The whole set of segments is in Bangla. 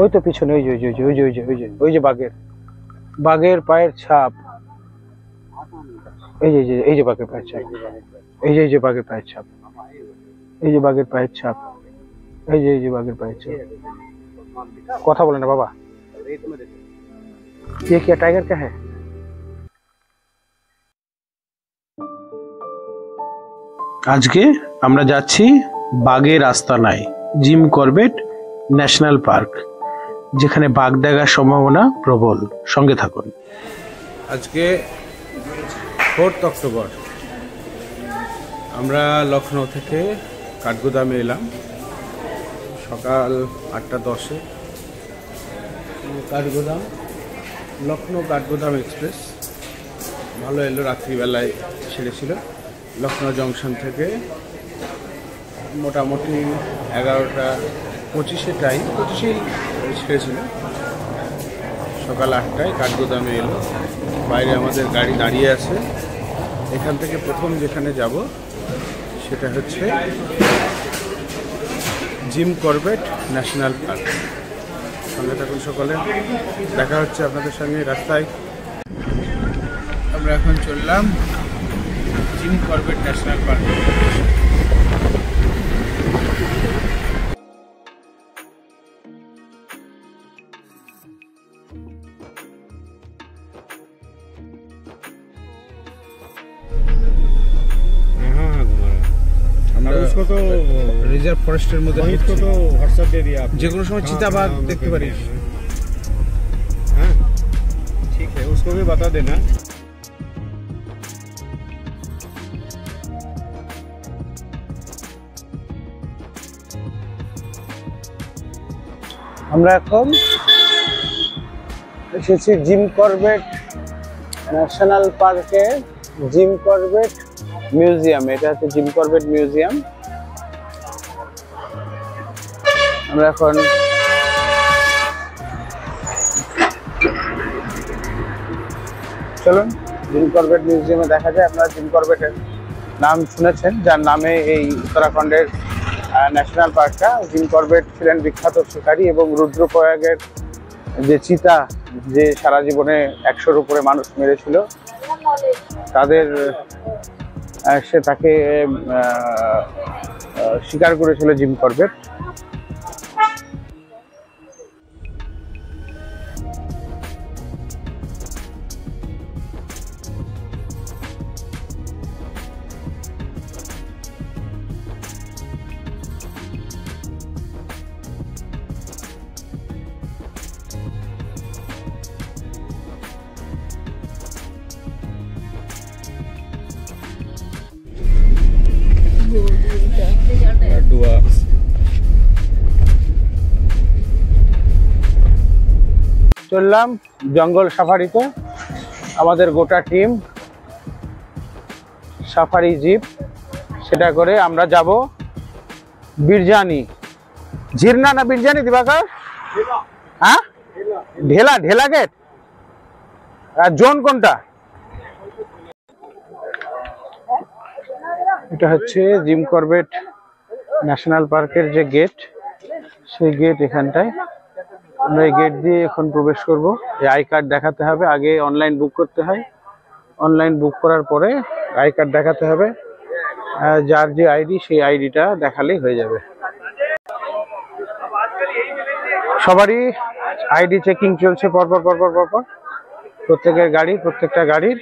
ওই তো পিছনে, ওই যে ওই যে ওই যে ওই যে ওই যে ওই যে বাঘের পায়ের ছাপ। এই যে এই যে বাঘের পায়ের ছাপ, এই যে বাঘের পায়ের ছাপ, এই যে বাঘের পায়ের ছাপ, এই যে বাঘের পায়ের ছাপ। কথা বলে না বাবা। ये क्या टाइगर का है? আজকে আমরা যাচ্ছি বাঘের আস্তানায়, জিম করবেট ন্যাশনাল পার্ক, যেখানে বাঘ দেখার সম্ভাবনা প্রবল। সঙ্গে থাকুন। আজকে 4 অক্টোবর আমরা লখনৌ থেকে কাঠগোদামে এলাম সকাল 8:10-এ। কাঠগোদাম, লখনৌ কাঠগোদাম এক্সপ্রেস ভালো এলো, রাত্রিবেলায় ছেড়েছিল। লখনৌ জংশন থেকে মোটামুটি 11:25-এ টাইম, 25-এই ছেড়েছিল। সকাল 8টায় কাঠগোদামে এলো। বাইরে আমাদের গাড়ি দাঁড়িয়ে আছে। এখান থেকে প্রথম যেখানে যাব সেটা হচ্ছে জিম করবেট ন্যাশনাল পার্ক। সঙ্গে থাকুন সকলে, দেখা হচ্ছে আপনাদের সঙ্গে রাস্তায়। আমরা এখন চললাম জিম করবেট ন্যাশনাল পার্ক। उसको तो रिजर्व फॉरेस्टर में इसको तो व्हाट्सएप दे दिया आपने, जो समय चीताबाघ देखते पारिस। हाँ ठीक है, उसको भी बता देना। আমরা এখন এসেছি জিম করবেট ন্যাশনাল পার্কে, জিম করবেট মিউজিয়াম। এটা হচ্ছে জিম করবেট মিউজিয়াম। আমরা এখন চলুন জিম করবেট মিউজিয়ামে দেখা যায়। আপনারা জিম করবেটের নাম শুনেছেন, যার নামে এই উত্তরাখণ্ডের ন্যাশনাল পার্কটা। জিম করবেট ছিলেন বিখ্যাত শিকারী এবং রুদ্রপ্রয়াগের যে চিতা, যে সারা জীবনে 100-র উপরে মানুষ মেরেছিল, তাদের সে তাকে শিকার করেছিল জিম করবেট। চললাম জঙ্গল সাফারিতে। আমাদের গোটা টিম সাফারি জিপ, সেটা করে আমরা যাব বিরজানি। ঝিরনা না বিরজানি দিবাকর? হ্যাঁ, ঢেলা। ঢেলা গেট। আর জোন কোনটা? এটা হচ্ছে জিম করবেট ন্যাশনাল পার্কের যে গেট, সেই গেট এখানটায়। আমরা এই গেট দিয়ে এখন প্রবেশ করব। এই আই কার্ড দেখাতে হবে, আগে অনলাইন বুক করতে হয়। অনলাইন বুক করার পরে আই কার্ড দেখাতে হবে। যার যে আইডি, সেই আইডিটা দেখালেই হয়ে যাবে। সবারই আইডি চেকিং চলছে পরপর। প্রত্যেকটা গাড়ির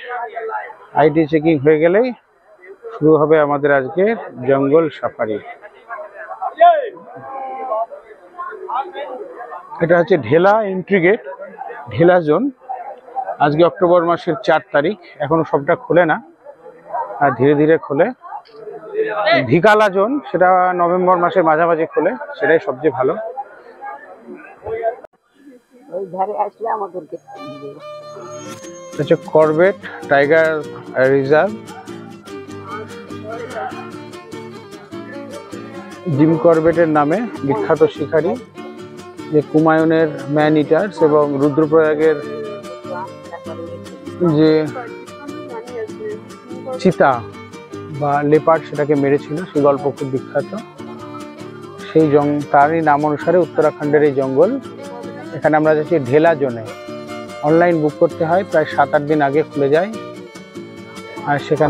আইডি চেকিং হয়ে গেলেই শুরু হবে আমাদের আজকে জঙ্গল সাফারি। এটা হচ্ছে ঢেলা এন্ট্রি গেট, ঢেলা জোন। আজকে অক্টোবর মাসের 4 তারিখ, এখনো সবটা খোলে না, আর ধীরে ধীরে খোলে। ভিকালা জোন, সেটা নভেম্বর মাসের মাঝামাঝি খোলে, সেটাই সবচেয়ে ভালো। Corbett tiger reserve. জিম করবেটের নামে বিখ্যাত শিকারী, যে কুমায়ুনের ম্যান ইটার্স এবং রুদ্রপ্রয়াগের যে চিতা বা লেপার্ড সেটাকে মেরেছিল, সেই গল্প খুব বিখ্যাত। সেই তারই নাম অনুসারে উত্তরাখণ্ডের এই জঙ্গল। এখানে আমরা যাচ্ছি ঢেলা জোনে। অনলাইন বুক করতে হয়, প্রায় 7-8 দিন আগে খুলে যায়। আর সেখান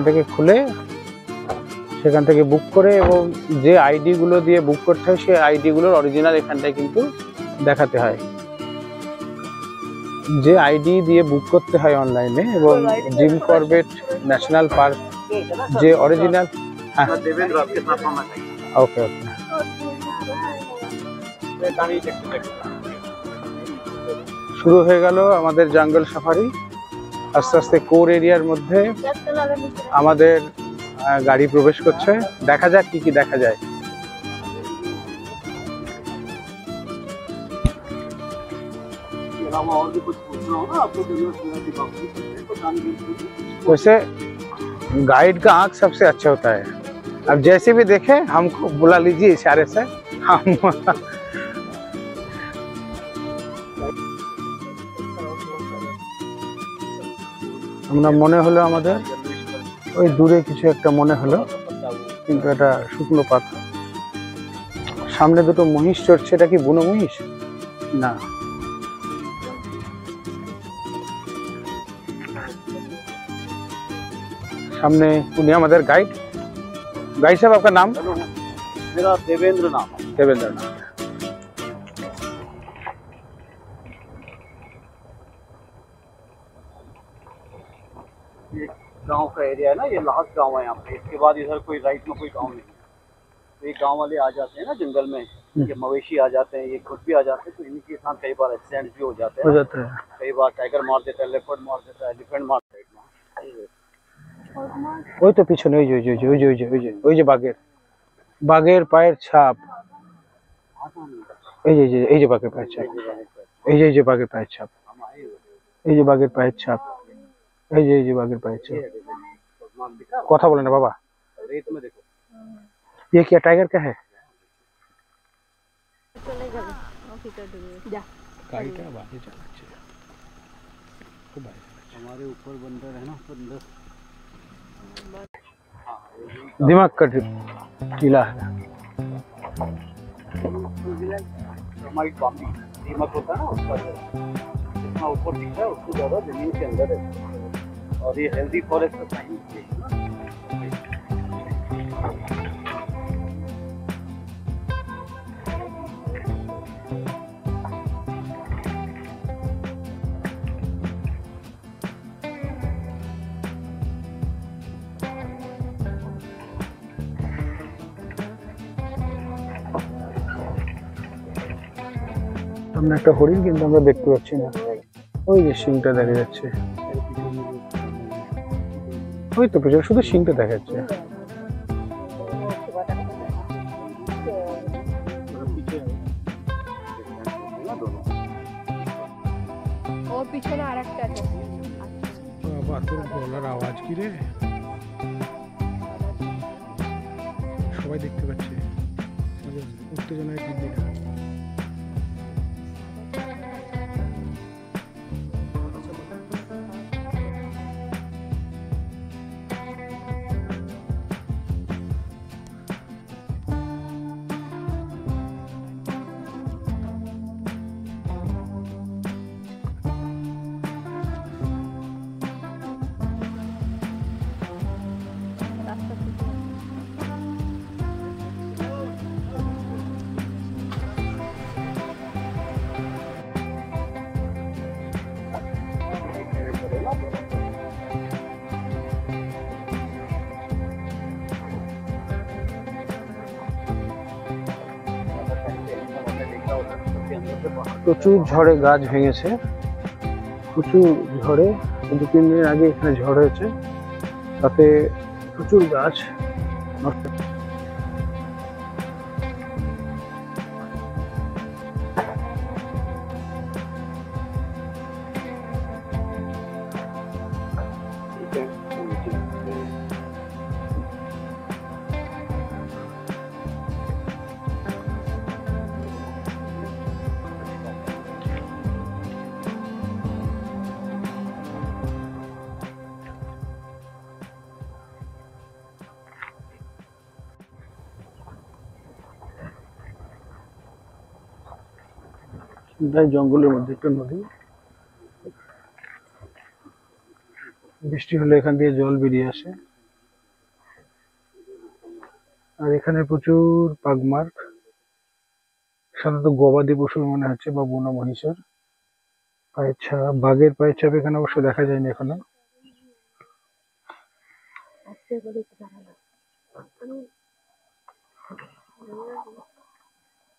থেকে বুক করে, এবং যে আইডিগুলো দিয়ে বুক করতে হয় সেই আইডিগুলোর অরিজিনাল এখানটায় কিন্তু দেখাতে হয়। যে আইডি দিয়ে বুক করতে হয় অনলাইনে, এবং জিম করবেট ন্যাশনাল পার্ক যে অরিজিনাল। হ্যাঁ, ওকে ওকে। শুরু হয়ে গেল আমাদের জঙ্গল সাফারি। আস্তে আস্তে কোর এরিয়ার মধ্যে আমাদের গাড়ি প্রবেশ করছে। দেখা যাক কি কি দেখা যায়। वैसे गाइड का आंख सबसे अच्छा होता है। अब जैसे भी देखे हमको बुला लीजिए इशारे से, हम আমরা মনে হলো আমাদের ওই দূরে কিছু একটা মনে হলো, কিন্তু এটা শুকনো পাতা। সামনে দুটো মহিষ চড়ছে, এটা কি বুনো মহিষ? না, सामने उन्हीं हमारे गाइड साहब, आपका नाम? मेरा देवेंद्र नाम है। देवेंद्र नाम। ये गांव का एरिया है ना, ये लास्ट गांव है यहाँ पे। इसके बाद इधर कोई राइट में कोई गांव नहीं है। तो ये गांव वाले आ जाते हैं ना जंगल में, ये मवेशी आ जाते हैं, ये खुद भी आ जाते हैं, तो इनके साथ कई बार एक्सीडेंट भी हो जाते हैं। कई बार टाइगर मार देता है, लेपर्ड मार देता है, एलिफेंट मार देता है। ওই তো পিছনে ওই যে বাঘের পায়ের ছাপ। এই যে বাঘের পায়ের ছাপ, এই যে বাঘের পায়ের ছাপ, এই যে বাঘের পায়ের ছাপ, এই যে বাঘের পায়ের ছাপ। কথা বলে না বাবা। ये क्या टाइगर का है? हमारे ऊपर बंदर है ना, बंदर दिमाग का टीला है। दीमक होता है ना, उसका जितना ऊपर दिखता है उसको ज्यादा जमीन के अंदर है। और ये हेल्दी फॉरेस्ट का साइन है। সামনে একটা হরিণ, কিন্তু আমরা দেখতে পাচ্ছি না। ওই যে শিংটা দেখা যাচ্ছে, ওই তো পেছনে শুধু শিংটা দেখা যাচ্ছে। ওর পিছনে আরেকটা আছে। বাবা, তোর গলার আওয়াজ কি রে? সবাই দেখতে পাচ্ছে, উত্তেজনায় দিদিটা। প্রচুর ঝড়ে গাছ ভেঙেছে, প্রচুর ঝড়ে। 2-3 দিন আগে এখানে ঝড় হয়েছে, তাতে প্রচুর গাছ নষ্ট। প্রায় জঙ্গলের মধ্যে একটা নদী, বৃষ্টি হলে এখান দিয়ে জল বেরিয়ে আসে। আর এখানে প্রচুর পাগমার্ক, সাধারণত গবাদি পশুর মনে হচ্ছে বা বন্য মহিষের পায়ের ছাপ। বাঘের পায়ের ছাপ এখানে অবশ্য দেখা যায়নি এখনো।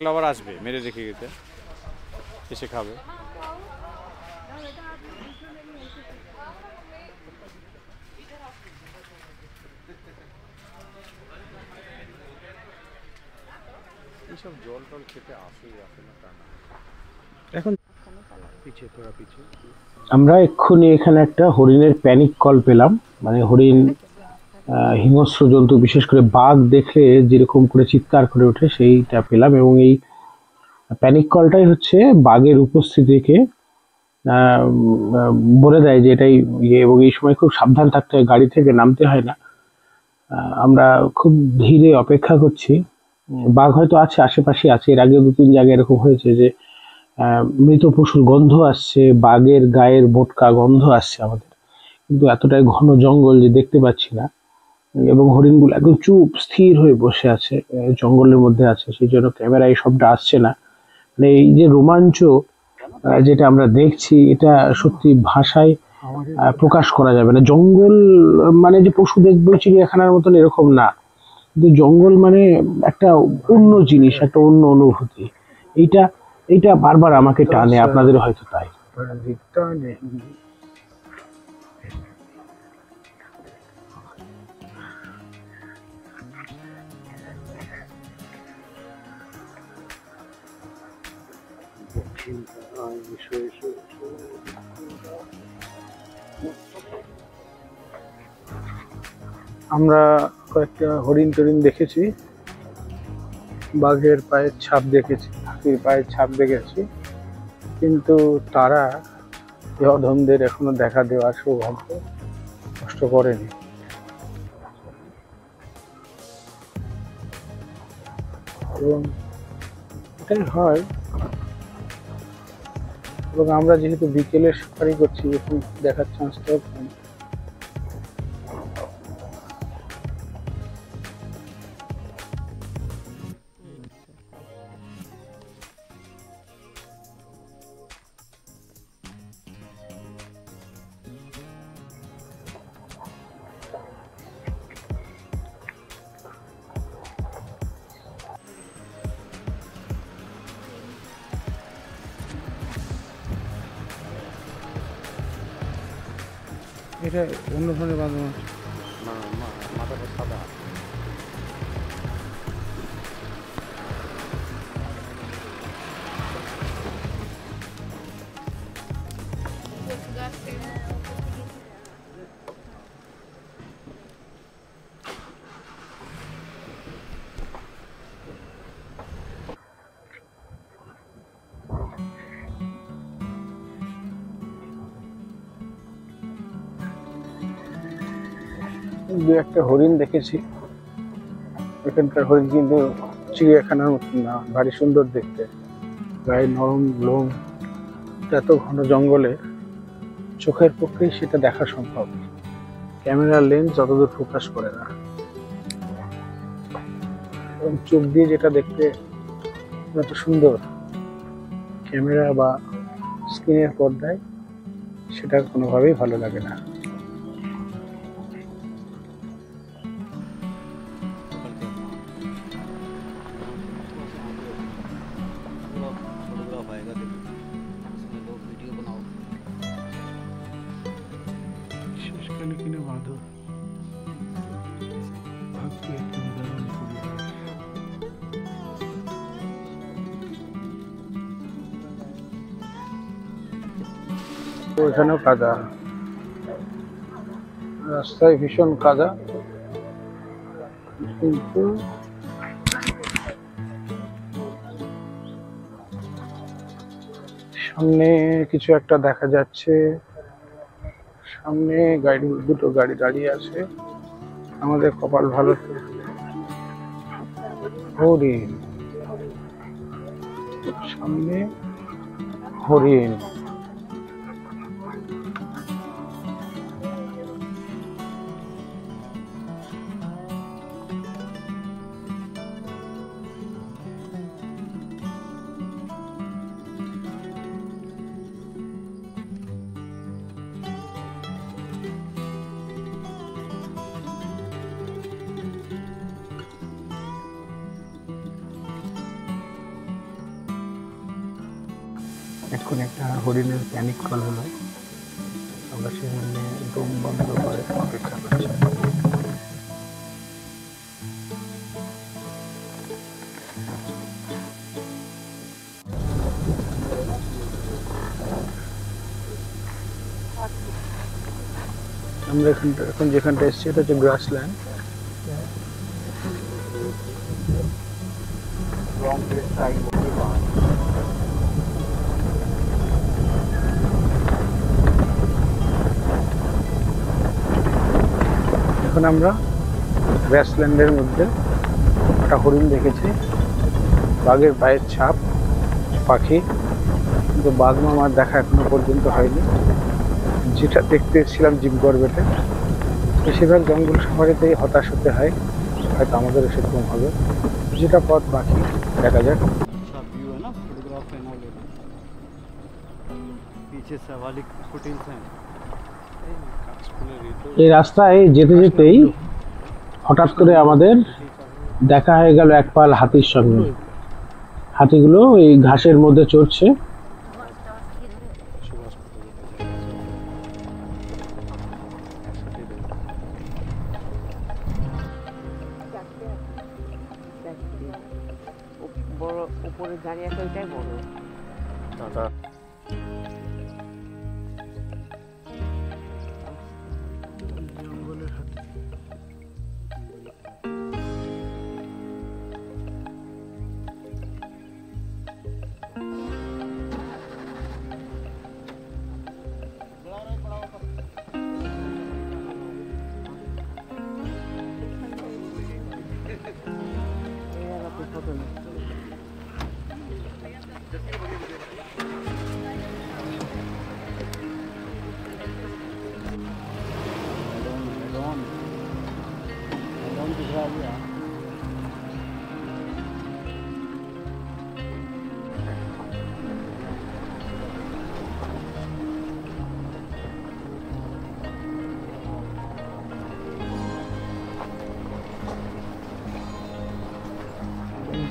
আবার আসবে, মেরে রেখে গেছে, এসে খাবে। এইসব জল টল খেতে আসে না তা না। এখন পিছিয়ে তোরা পিছিয়ে। আমরা এক্ষুনি এখানে একটা হরিণের প্যানিক কল পেলাম। মানে হরিণ হিংস্র জন্তু, বিশেষ করে বাঘ দেখলে যেরকম করে চিৎকার করে ওঠে সেইটা পেলাম, এবং এই প্যানিক কলটাই হচ্ছে বাঘের উপস্থিতিকে বলে দেয় যে এটাই ইয়ে, এবং এই সময় খুব সাবধান থাকতে হয়, গাড়ি থেকে নামতে হয় না। আমরা খুব ধীরে অপেক্ষা করছি। বাঘ হয়তো আছে, আশেপাশে আছে। এর আগে 2-3 জায়গায় এরকম হয়েছে যে মৃত পশুর গন্ধ আসছে, বাঘের গায়ের মোটকা গন্ধ আসছে আমাদের, কিন্তু এতটাই ঘন জঙ্গল যে দেখতে পাচ্ছি না। এবং হরিণগুলো একদম চুপ স্থির হয়ে বসে আছে, জঙ্গলের মধ্যে আছে, সেই জন্য ক্যামেরায় সবটা আসছে না। মানে এই যে রোমাঞ্চ যেটা আমরা দেখছি, এটা সত্যি ভাষায় প্রকাশ করা যাবে না। জঙ্গল মানে যে পশু দেখবো চিড়িয়াখানার মতন এরকম না, কিন্তু জঙ্গল মানে একটা অন্য জিনিস, একটা অন্য অনুভূতি। এইটা এইটা বারবার আমাকে টানে, আপনাদের হয়তো তাই। আমরা কয়েকটা হরিণ টরিণ দেখেছি, বাঘের পায়ের ছাপ দেখেছি, হাতির পায়ের ছাপ দেখেছি, কিন্তু তারা এই অধমদের এখনো দেখা দেওয়ার সৌভাগ্য কষ্ট করেনি। এবং এটাই হয়, এবং আমরা যেহেতু বিকেলে সাফারি করছি, এখন দেখার চান্সটাও কম। এটা অন্য ধরনের বাঁধানো আছে, মাথাটা সাদা। দু একটা হরিণ দেখেছি। এখানকার হরিণ কিন্তু চিড়িয়াখানার মতন না, ভারী সুন্দর দেখতে, গায়ে নরম লোম। এত ঘন জঙ্গলে চোখের পক্ষেই সেটা দেখা সম্ভব, ক্যামেরার লেন্স যতদূর ফোকাস করে না। এবং চোখ দিয়ে যেটা দেখতে এত সুন্দর, ক্যামেরা বা স্ক্রিনের পর্দায় সেটা কোনোভাবেই ভালো লাগে না। শেষকালে কিনা বাঁধো ওইখানেও কাদা, রাস্তায় ভীষণ কাদা, কিন্তু সামনে কিছু একটা দেখা যাচ্ছে। সামনে দুটো গাড়ি দাঁড়িয়ে আছে। আমাদের কপাল ভালো, হরিণ সামনে হরিণ। এখন একটা হরিণের প্যানিক কল হলো, আমরা সেখানে দম বন্ধ করে অপেক্ষা করছি। আমরা এখন যেখানটা এসেছি এটা হচ্ছে গ্রাসল্যান্ড। এখন আমরা গ্রাসল্যান্ডের মধ্যে একটা হরিণ দেখেছি, বাঘের পায়ের ছাপ, পাখি, কিন্তু বাঘ মামার দেখা এখনো পর্যন্ত হয়নি। যেটা দেখতে এসেছিলাম জিম করবেটে, বেশিরভাগ জঙ্গল সাফারিতেই হতাশ হতে হয়, হয়তো আমাদেরও সেরকম হবে। যেটা পথ বাকি, দেখা যাক। अच्छा व्यू है ना, फोटोग्राफ लेना हो लेना। पीछे सवालिक फुटेल्स हैं। এই রাস্তায় যেতে যেতেই হঠাৎ করে আমাদের দেখা হয়ে গেল এক পাল হাতির সঙ্গে। হাতিগুলো এই ঘাসের মধ্যে চড়ছে। বড় উপরে দাঁড়িয়ে আছে ওইটাই বড়।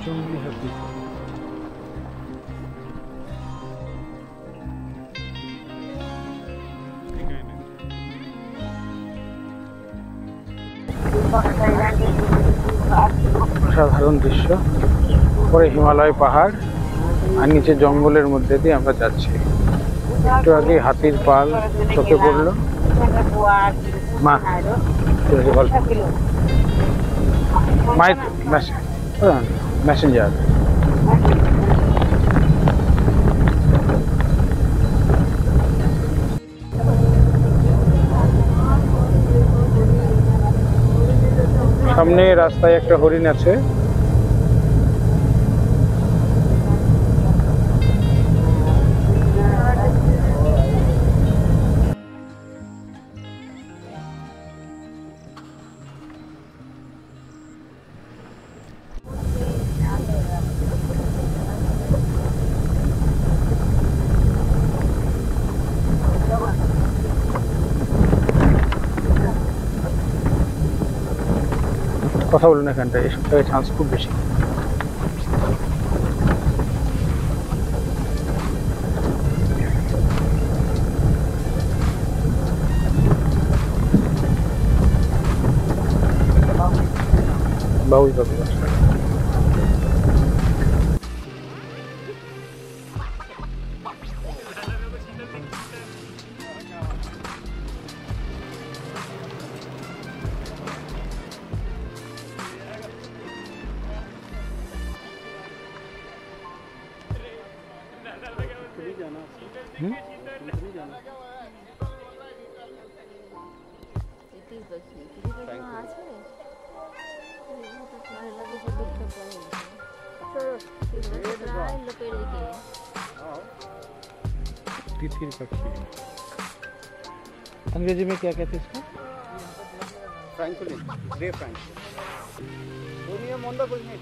জঙ্গলি হাতি। অসাধারণ দৃশ্য, উপরে হিমালয় পাহাড় আর নিচে জঙ্গলের মধ্যে দিয়ে আমরা যাচ্ছি। একটু আগে হাতির পাল চোখে পড়লো। মা গল্প মাই মেসেঞ্জার। সামনে রাস্তায় একটা হরিণ আছে। কথা বলুন এখানটায়, এসব জায়গায় চান্স খুব বেশি। বাবুই পাবি तिथिर पक्षी। अंग्रेजी में क्या कहते हैं इसको? Franklin, grey Franklin. कोई नहीं है मोंदा, कोई नहीं।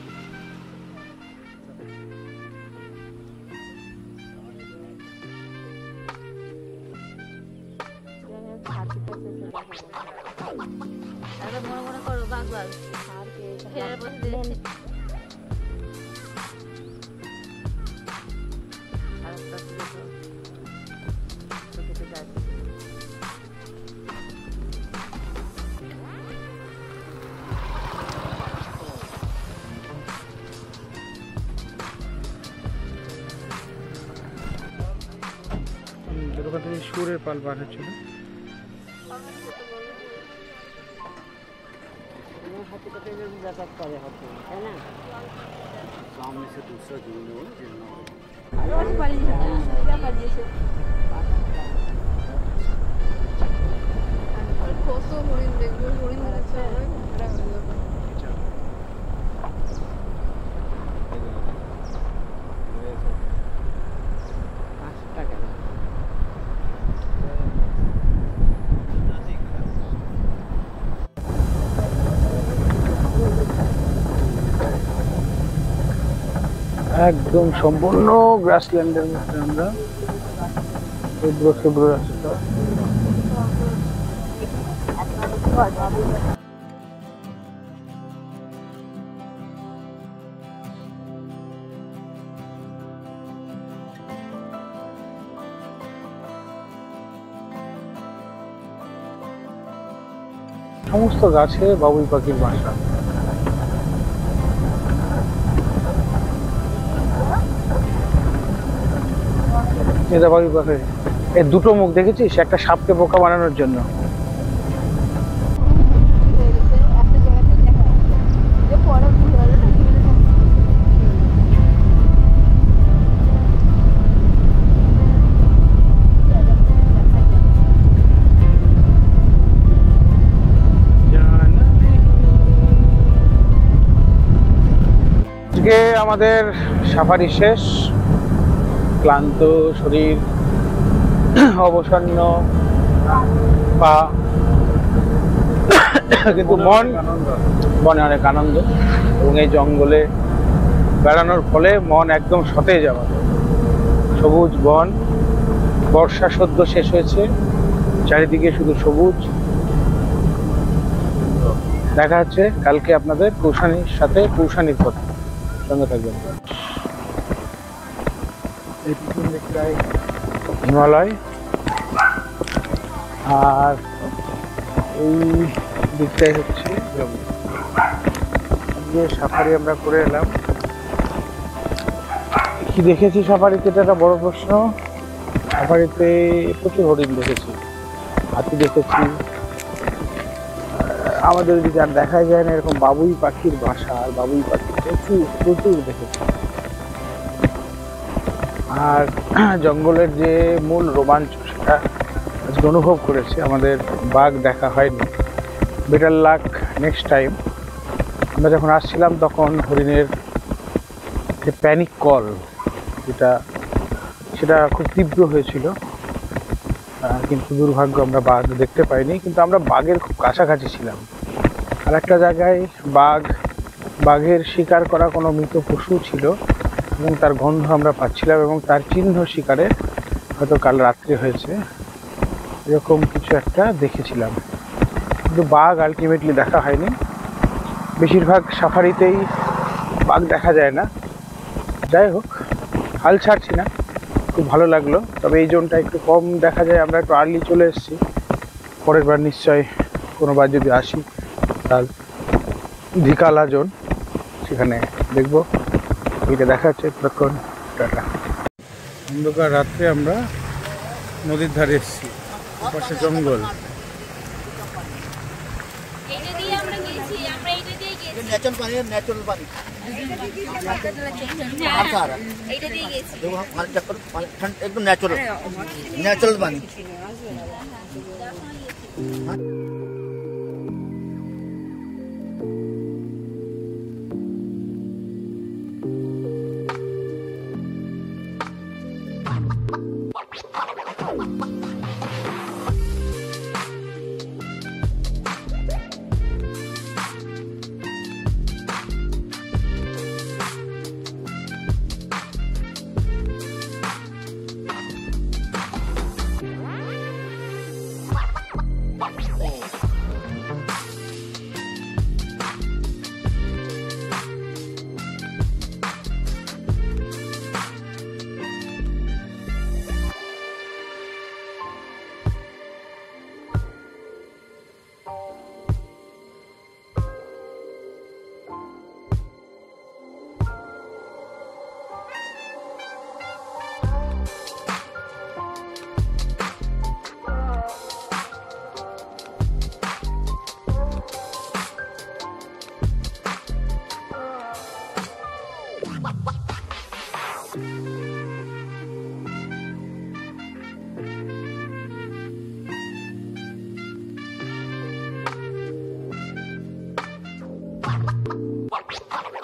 মনে করো বাঘ বাঘ ফেরার পথে দেখছি ওখান থেকে সুরের পাল বার হচ্ছিল। सामने से दूसरा जुड़ने हो কত হরিণ দেখবো, হরিণ দেখাচ্ছে একদম সম্পূর্ণ গ্রাসল্যান্ডের মধ্যে আমরা শুভ্র শুভ্র রাস্তা। সমস্ত গাছে বাবুই পাখির বাসা। এটা বাবুই পাখি, এর দুটো মুখ দেখেছিস, একটা সাপকে বোকা বানানোর জন্য। আজকে আমাদের সাফারি শেষ, ক্লান্ত শরীর, অবসন্ন পা, কিন্তু মনে অনেক আনন্দ। এবং এই জঙ্গলে বেড়ানোর ফলে মন একদম সতেজ আমাদের। সবুজ বন, বর্ষা সদ্য শেষ হয়েছে, চারিদিকে শুধু সবুজ। দেখা হচ্ছে কালকে আপনাদের কৌশানীর সাথে, কৌশানীর পথে সঙ্গে থাকবেন। এই পিছন দিকটায় হিমালয়, আর এই দিকটাই হচ্ছে জঙ্গল। আজকে সাফারি আমরা করে এলাম। কি দেখেছি সাফারিতে, এটা একটা বড় প্রশ্ন। সাফারিতে প্রচুর হরিণ দেখেছি, হাতি দেখেছি, আমাদের এদিকে আর দেখা যায় না এরকম বাবুই পাখির বাসা। আর বাবুই পাখি প্রচুর প্রচুর দেখেছি। আর জঙ্গলের যে মূল রোমাঞ্চ, সেটা আজকে অনুভব করেছি। আমাদের বাঘ দেখা হয়নি, বেটার লাক নেক্সট টাইম। আমরা যখন আসছিলাম তখন হরিণের যে প্যানিক কল, সেটা খুব তীব্র হয়েছিল, কিন্তু দুর্ভাগ্য আমরা বাঘ দেখতে পাইনি। কিন্তু আমরা বাঘের খুব কাছাকাছি ছিলাম। আর একটা জায়গায় বাঘের শিকার করা কোনো মৃত পশু ছিল এবং তার গন্ধ আমরা পাচ্ছিলাম, এবং তার চিহ্ন শিকারে হয়তো কাল রাত্রে হয়েছে, এরকম কিছু একটা দেখেছিলাম। কিন্তু বাঘ আলটিমেটলি দেখা হয়নি। বেশিরভাগ সাফারিতেই বাঘ দেখা যায় না। যাই হোক, হাল ছাড়ছি না, খুব ভালো লাগলো। তবে এই জোনটা একটু কম দেখা যায়, আমরা একটু আর্লি চলে এসেছি। পরের বার নিশ্চয় কোনোবার যদি আসি, তার ধিকালা জোন, সেখানে দেখবো। এটা দেখা যাচ্ছে তখন। টাটা। অন্ধকার রাত্রে আমরা নদীর ধারে এসেছি, পাশে জঙ্গল। नेचुरल पानी है, नेचुरल पानी देखो हमारे चक्कर ठंड एकदम नेचुरल नेचुरल पानी। আছে